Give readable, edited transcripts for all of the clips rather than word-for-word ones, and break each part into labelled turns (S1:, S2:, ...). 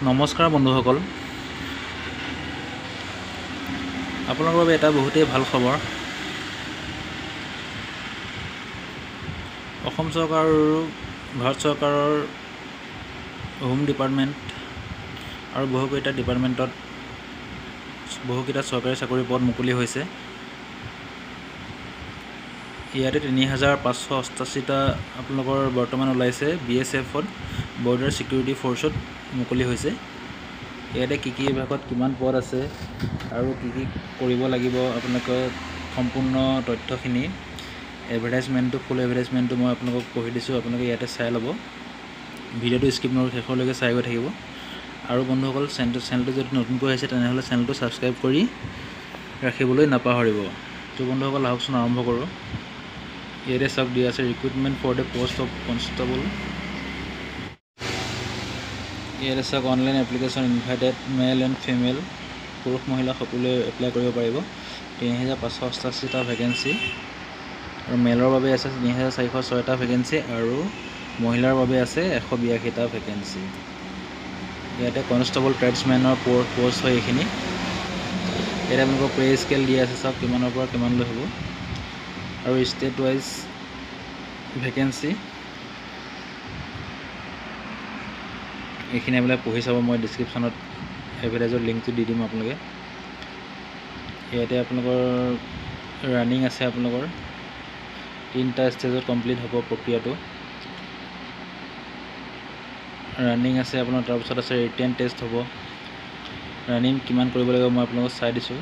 S1: নমস্কাৰ বন্ধুসকল, আপোনালোকৰ বাবে এটা বহুতেই ভাল খবৰ। অসম চৰকাৰ আৰু ভাৰত চৰকাৰৰ হোম ডিপাৰ্টমেণ্ট আৰু বহুকেইটা ডিপাৰ্টমেণ্টত বহুকেইটা চৰকাৰী চাকৰি পদ মুকলি হৈছে। ইয়াতে ৩,৫৮৮টা আপোনালোকৰ বৰ্তমান ওলাইছে BSFত, বৰ্ডাৰ ছিকিউৰিটি ফ'ৰ্চত মুকলি হৈছে। ইয়াতে কি বিভাগত কিমান পদ আছে আৰু কি কৰিব লাগিব আপোনালোকে সম্পূৰ্ণ তথ্যখিনি ফুল এডভাৰটাইজমেণ্টটো মই আপোনালোকক পঢ়ি দিছোঁ। আপোনালোকে ইয়াতে চাই ল'ব, ভিডিঅ'টো স্কিপ নকৰি শেষলৈকে চাই গৈ থাকিব। আৰু বন্ধুসকল, চেনেলটো যদি নতুনকৈ আহিছে তেনেহ'লে চেনেলটো ছাবস্ক্ৰাইব কৰি ৰাখিবলৈ নাপাহৰিব। তো বন্ধুসকল, আহকচোন আৰম্ভ কৰোঁ। ইয়াতে চাওক দিয়া আছে recruitment for the post of constable. ইয়াতে চাওক online application invited male and female, পুৰুষ মহিলা সকলোৱে এপ্লাই কৰিব পাৰিব। ৩,৫৮৮টা ভেকেঞ্চি আৰু মেলৰ বাবে আছে ৩,৪০৬টা ভেকেঞ্চি আৰু মহিলাৰ বাবে আছে 182টা ভেকেঞ্চি। ইয়াতে কনষ্টেবল ট্ৰেডছমেনৰ পষ্ট হয় এইখিনি। ইয়াতে আপোনালোকৰ পে স্কেল দিয়া আছে, চাওক কিমানৰ পৰা কিমানলৈ হ'ব আৰু ষ্টেট ৱাইজ ভেকেঞ্চি এইখিনি আপোনালোকে পঢ়ি চাব। মই ডিছক্ৰিপশ্যনত এডভাৰটাইজৰ লিংকটো দি দিম আপোনালোকে। ইয়াতে আপোনালোকৰ ৰানিং আছে, আপোনালোকৰ 3টা ষ্টেজত কমপ্লিট হ'ব প্ৰক্ৰিয়াটো। ৰানিং আছে আপোনাৰ, তাৰপিছত আছে ৰিটেন টেষ্ট হ'ব। ৰানিং কিমান কৰিব লাগিব মই আপোনালোকক চাই দিছোঁ।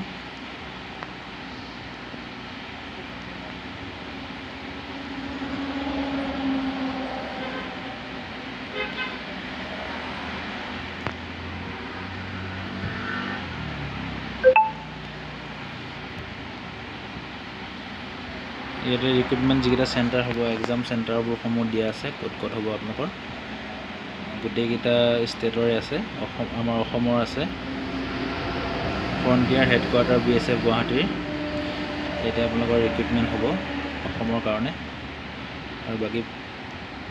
S1: ইয়াতে ৰিক্ৰুইটমেণ্ট যিকেইটা চেণ্টাৰ হ'ব, এক্সাম চেণ্টাৰবোৰসমূহ দিয়া আছে, ক'ত হ'ব আপোনালোকৰ। গোটেইকেইটা ষ্টেটৰে আছে, আমাৰ অসমৰ আছে। ফ্ৰণ্টিয়াৰ হেডকোৱাৰ্টাৰ BSF গুৱাহাটীৰ ইয়াতে আপোনালোকৰ ৰিক্ৰুইটমেণ্ট হ'ব অসমৰ কাৰণে, আৰু বাকী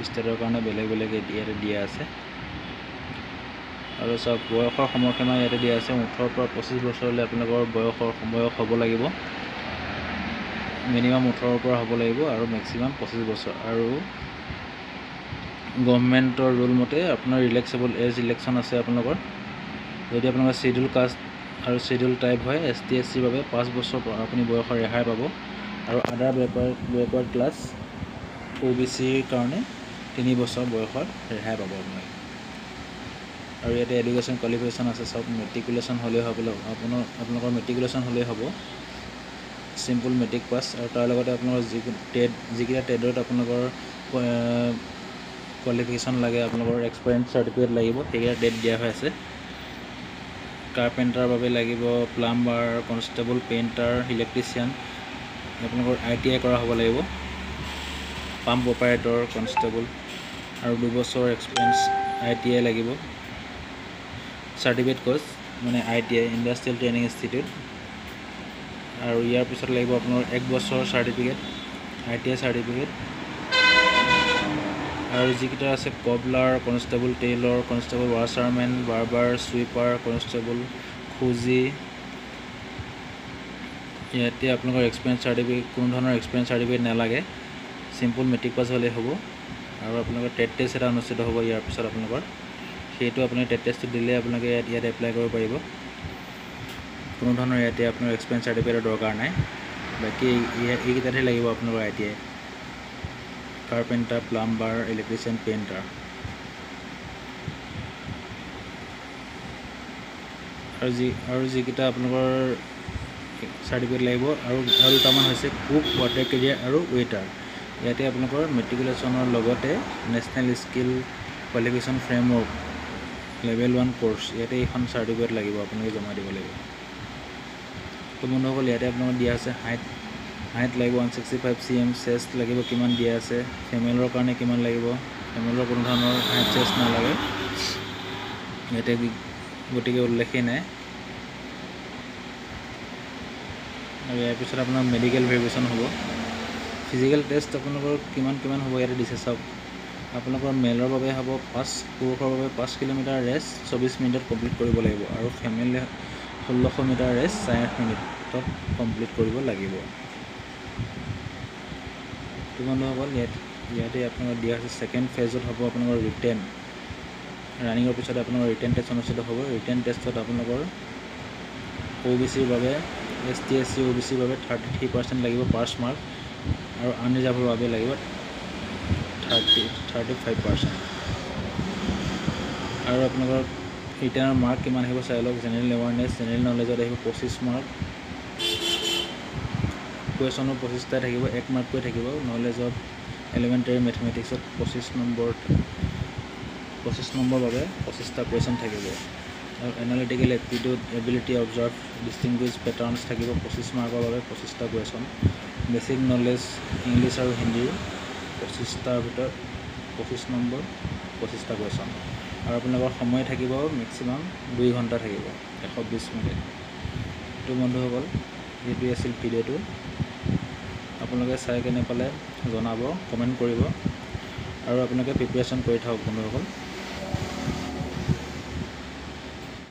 S1: ষ্টেটৰ কাৰণে বেলেগ বেলেগ ইয়াতে দিয়া আছে। আৰু চাওক বয়সৰ সময়সীমা ইয়াতে দিয়া আছে, 18 পৰা 25 বছৰলৈ আপোনালোকৰ বয়স হ'ব লাগিব। মিনিমাম 18ৰ পৰা হ'ব লাগিব আৰু মেক্সিমাম 25 বছৰ। আৰু গভৰ্ণমেণ্টৰ ৰুল মতে আপোনাৰ ৰিলেক্সেবল এজ ইলেকশ্যন আছে আপোনালোকৰ। যদি আপোনালোকৰ শ্বিডিউল কাষ্ট আৰু শ্বিডিউল টাইপ হয়, ST SCৰ বাবে 5 বছৰ আপুনি বয়সৰ ৰেহাই পাব। আৰু আদাৰ বেকৱাৰ্ড ক্লাছ OBCৰ কাৰণে 3 বছৰ বয়সৰ ৰেহাই পাব আপোনালোকে। আৰু ইয়াতে এডুকেশ্যন কোৱালিফিকেশ্যন আছে, চব মেট্ৰিকুলেশ্যন হ'লেই হ'ব, আপোনালোকৰ মেট্ৰিকুলেশ্যন হ'লেই হ'ব, চিম্পল মেট্ৰিক পাছ। আৰু তাৰ লগতে আপোনালোকৰ যিকেইটা ট্ৰেডত আপোনালোকৰ কোৱালিফিকেশ্যন লাগে, আপোনালোকৰ এক্সপিৰিয়েঞ্চ চাৰ্টিফিকেট লাগিব, সেইকেইটা ডেট দিয়া হৈ আছে। কাৰ্পেণ্টাৰৰ বাবে লাগিব, প্লাম্বাৰ, কনষ্টেবল, পেইণ্টাৰ, ইলেক্ট্ৰিচিয়ান, আপোনালোকৰ ITI কৰা হ'ব লাগিব, পাম্প অপাৰেটৰ, কনষ্টেবল, আৰু 2 বছৰ এক্সপিৰিয়েঞ্চ ITI লাগিব। চাৰ্টিফিকেট কোৰ্চ মানে ITI, ইণ্ডাষ্ট্ৰিয়েল ট্ৰেইনিং ইনষ্টিটিউট। আৰু ইয়াৰ পিছত লাগিব আপোনাৰ 1 বছৰ চাৰ্টিফিকেট, ITI চাৰ্টিফিকেট। আৰু যিকেইটা আছে cobbler, constable, tailor, constable, washerman, barber, sweeper, constable, খুজি। ইয়াতে আপোনালোকৰ এক্সপিৰিয়েঞ্চ চাৰ্টিফিকেট, কোনো ধৰণৰ এক্সপিৰিয়েঞ্চ চাৰ্টিফিকেট নালাগে, চিম্পল মেট্ৰিক পাছ হ'লেই হ'ব। আৰু আপোনালোকৰ টেট টেষ্ট এটা অনুষ্ঠিত হ'ব ইয়াৰ পিছত আপোনালোকৰ, সেইটো আপুনি টেট টেষ্টটো দিলে আপোনালোকে ইয়াত এপ্লাই কৰিব পাৰিব। কোনো ধৰণৰ ইয়াতে আপোনাৰ এক্সপিৰিয়েঞ্চ চাৰ্টিফিকেটৰ দৰকাৰ নাই। বাকী এইকেইটাতহে লাগিব আপোনালোকৰ ITI, carpenter, plumber, electrician, painter. আৰু যিকেইটা আপোনালোকৰ চাৰ্টিফিকেট লাগিব আৰু দুটামান হৈছে কুক, ৱাটাৰ কেৰিয়াৰ আৰু ৱেটাৰ। ইয়াতে আপোনালোকৰ মেট্ৰিকুলেশ্যনৰ লগতে national skill qualification framework level 1 course, ইয়াতে এইখন চাৰ্টিফিকেট লাগিব, আপোনালোকে জমা দিব লাগিব। তো বন্ধুসকল, ইয়াতে আপোনালোকৰ দিয়া আছে হাইট লাগিব 165 cm, চেষ্ট লাগিব কিমান দিয়া আছে, ফিমেলৰ কাৰণে কিমান লাগিব, ফিমেলৰ কোনো ধৰণৰ হাইট চেষ্ট নালাগে ইয়াতে, গতিকে উল্লেখেই নাই। আৰু ইয়াৰ পিছত আপোনাৰ মেডিকেল ভেৰিফিকেশ্যন হ'ব, ফিজিকেল টেষ্ট আপোনালোকৰ কিমান হ'ব ইয়াতে দিছে চাওক। আপোনালোকৰ মেলৰ বাবে হ'ব পুৰুষৰ বাবে 5 কিলোমিটাৰ ৰেচ 24 মিনিটত কমপ্লিট কৰিব লাগিব আৰু ফেমিলি 1600 মিটাৰ ৰেচ 8.5 মিনিটত কমপ্লিট কৰিব লাগিব। তো বন্ধুসকল ইয়াতে আপোনালোকৰ দিয়া আছে ছেকেণ্ড ফেজত হ'ব আপোনালোকৰ ৰিটেন ৰানিঙৰ পিছত আপোনালোকৰ ৰিটেন টেষ্ট অনুষ্ঠিত হ'ব। ৰিটেন টেষ্টত আপোনালোকৰ OBCৰ বাবে ST SC OBCৰ বাবে 33% লাগিব পাছ মাৰ্ক আৰু আনৰিজাৰ্ভৰ বাবে লাগিব 35%। আৰু আপোনালোকৰ ৰিটেনৰ মাৰ্ক কিমান আহিব চাই লওক। জেনেৰেল এৱাৰনেছ জেনেৰেল নলেজত আহিব 25 মাৰ্ক, কুৱেশ্যনৰ 25টাই থাকিব, 1 মাৰ্ককৈ থাকিব। নলেজত এলিমেণ্টাৰী মেথমেটিক্সত 25 নম্বৰ বাবে 25টা কুৱেশ্যন থাকিব আৰু analytical aptitude ability observe distinguish পেটাৰ্নছ থাকিব 25 মাৰ্কৰ বাবে 25টা কুৱেশ্যন। বেছিক নলেজ ইংলিছ আৰু হিন্দীৰ 25টাৰ ভিতৰত 25 নম্বৰ 25টা কুৱেশ্যন আৰু আপোনালোকৰ সময় থাকিব মেক্সিমাম 2 ঘণ্টা থাকিব 120 মিনিট। তো বন্ধুসকল এইটোৱে আছিল ভিডিঅ'টো। আপোনালোকে চাই কেনে পালে জনাব, কমেণ্ট কৰিব আৰু আপোনালোকে প্ৰিপেৰেশ্যন কৰি থাকক বন্ধুসকল।